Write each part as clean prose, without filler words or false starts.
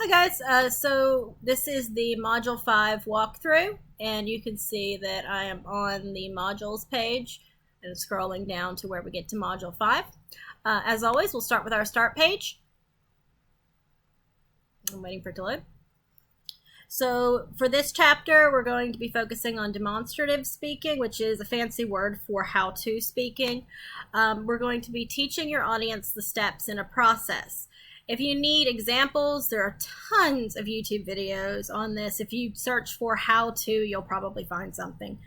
Hi guys, so this is the Module 5 walkthrough, and you can see that I am on the modules page and scrolling down to where we get to Module 5. As always, we'll start with our start page. I'm waiting for it to load. So for this chapter, we're going to be focusing on demonstrative speaking, which is a fancy word for how-to speaking. We're going to be teaching your audience the steps in a process. If you need examples, there are tons of YouTube videos on this. If you search for how to, you'll probably find something.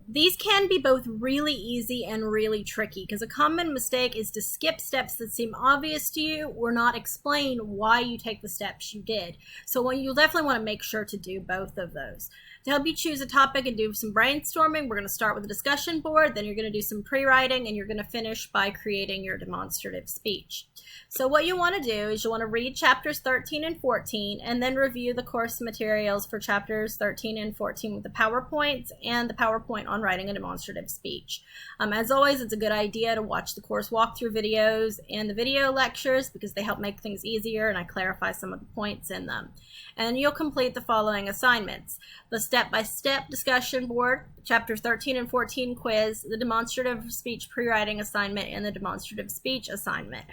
These can be both really easy and really tricky, because a common mistake is to skip steps that seem obvious to you or not explain why you take the steps you did. So you'll definitely want to make sure to do both of those. To help you choose a topic and do some brainstorming, we're going to start with a discussion board, then you're going to do some pre-writing, and you're going to finish by creating your demonstrative speech. So what you want to do is you want to read chapters 13 and 14, and then review the course materials for chapters 13 and 14 with the PowerPoints and the PowerPoint on writing a demonstrative speech. As always, it's a good idea to watch the course walkthrough videos and the video lectures because they help make things easier and I clarify some of the points in them. And you'll complete the following assignments: the step-by-step discussion board, chapter 13 and 14 quiz, the demonstrative speech pre-writing assignment, and the demonstrative speech assignment.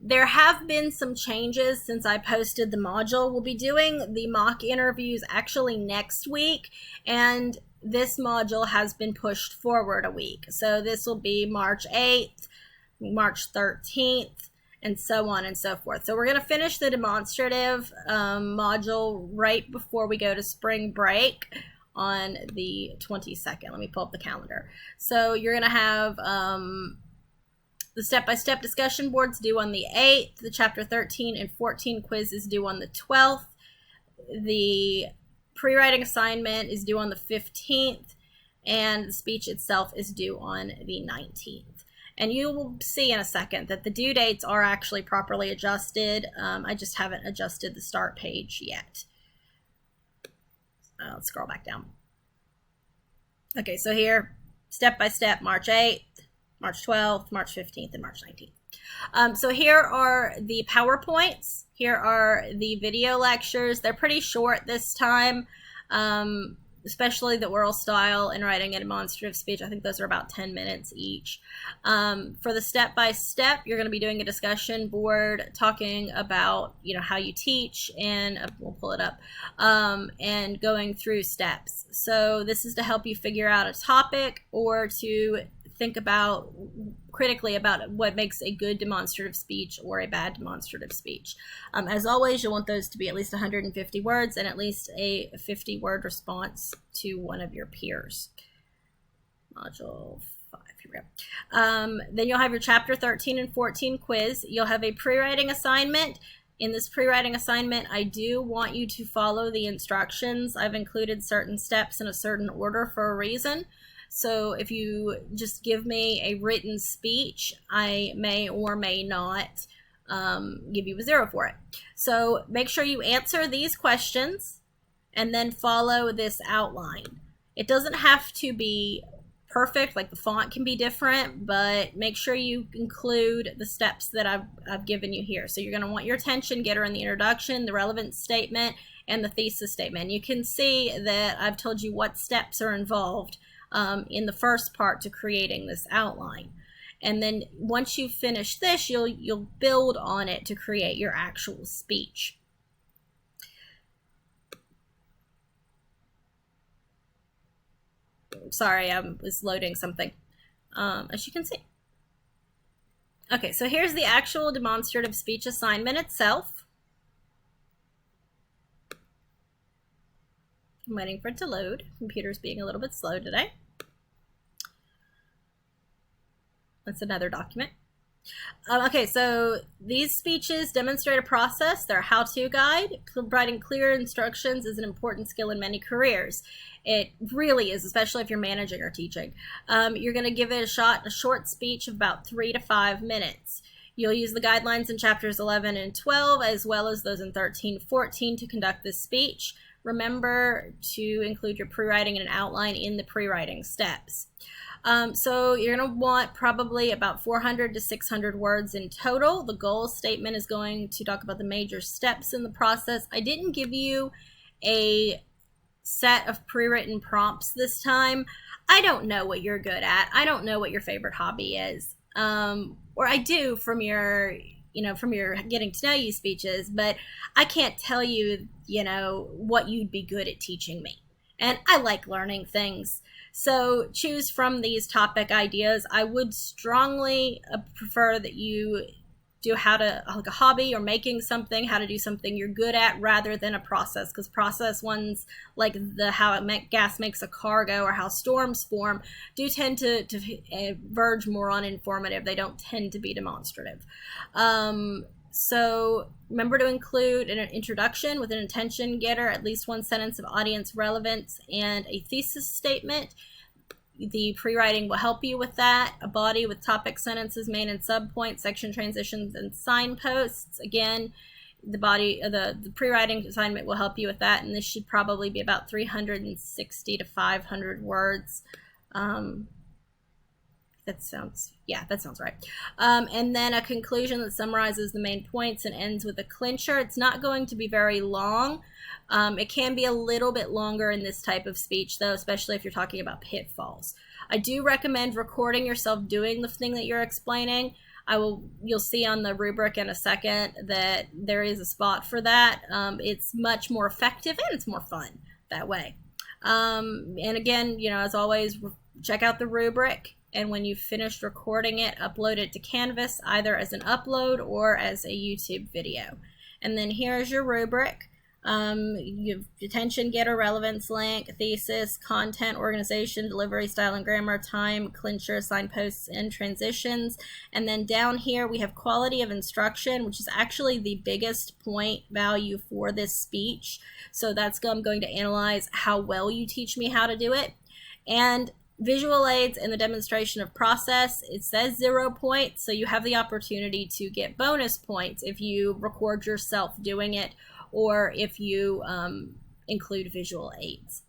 There have been some changes since I posted the module. We'll be doing the mock interviews actually next week, and this module has been pushed forward a week. So this will be March 8th, March 13th, and so on and so forth. So we're going to finish the demonstrative module right before we go to spring break on the 22nd. Let me pull up the calendar. So you're going to have the step-by-step discussion boards due on the 8th, the chapter 13 and 14 quiz is due on the 12th, the pre-writing assignment is due on the 15th, and the speech itself is due on the 19th. And you will see in a second that the due dates are actually properly adjusted. I just haven't adjusted the start page yet. Let's scroll back down. Okay, so here, step-by-step, March 8th, March 12th, March 15th, and March 19th. So here are the PowerPoints. Here are the video lectures. They're pretty short this time, especially the oral style and writing a demonstrative speech. I think those are about 10 minutes each. For the step-by-step, you're going to be doing a discussion board talking about, how you teach, and we'll pull it up, and going through steps. So this is to help you figure out a topic or to think about critically about what makes a good demonstrative speech or a bad demonstrative speech. As always, you'll want those to be at least 150 words and at least a 50-word response to one of your peers. Module 5, here we go. Then you'll have your chapter 13 and 14 quiz. You'll have a pre-writing assignment. In this pre-writing assignment, I do want you to follow the instructions. I've included certain steps in a certain order for a reason. So if you just give me a written speech, I may or may not give you a 0 for it. So make sure you answer these questions and then follow this outline. It doesn't have to be perfect, like the font can be different, but make sure you include the steps that I've given you here. So you're going to want your attention getter in the introduction, the relevance statement, and the thesis statement. You can see that I've told you what steps are involved in the first part to creating this outline. And then once you finish this, you'll build on it to create your actual speech. Sorry, I was loading something, as you can see. Okay, so here's the actual demonstrative speech assignment itself. I'm waiting for it to load. Computer's being a little bit slow today. That's another document. Okay, so these speeches demonstrate a process. They're a how-to guide. Providing clear instructions is an important skill in many careers. It really is, especially if you're managing or teaching. You're going to give it a shot in a short speech of about 3 to 5 minutes. You'll use the guidelines in chapters 11 and 12, as well as those in 13 and 14 to conduct this speech. Remember to include your pre-writing and an outline in the pre-writing steps. So you're going to want probably about 400 to 600 words in total. The goal statement is going to talk about the major steps in the process. I didn't give you a set of pre-written prompts this time. I don't know what you're good at. I don't know what your favorite hobby is. Or I do from your getting to know you speeches, but I can't tell you, what you'd be good at teaching me. And I like learning things. So choose from these topic ideas. I would strongly prefer that you do like a hobby or making something, how to do something you're good at rather than a process, because process ones like how gas makes a car go or how storms form do tend to verge more on informative. They don't tend to be demonstrative. So remember to include an introduction with an intention getter, at least one sentence of audience relevance, and a thesis statement. The pre-writing will help you with that. A body with topic sentences, main and subpoints, section transitions, and signposts. Again, the pre-writing assignment will help you with that, and this should probably be about 360 to 500 words. That sounds right. And then a conclusion that summarizes the main points and ends with a clincher. It's not going to be very long. It can be a little bit longer in this type of speech, though, especially if you're talking about pitfalls. I do recommend recording yourself doing the thing that you're explaining. You'll see on the rubric in a second that there is a spot for that. It's much more effective and it's more fun that way. And again, as always, check out the rubric. And when you've finished recording it, upload it to Canvas, either as an upload or as a YouTube video. And then here's your rubric. You have attention getter, relevance link, thesis, content, organization, delivery, style and grammar, time, clincher, signposts, and transitions. And then down here we have quality of instruction, which is actually the biggest point value for this speech. So I'm going to analyze how well you teach me how to do it. And visual aids in the demonstration of process, it says 0 points, so you have the opportunity to get bonus points if you record yourself doing it or if you include visual aids.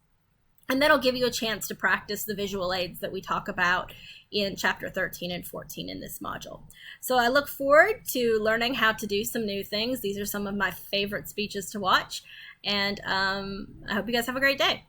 And that'll give you a chance to practice the visual aids that we talk about in chapter 13 and 14 in this module. So I look forward to learning how to do some new things. These are some of my favorite speeches to watch, and I hope you guys have a great day.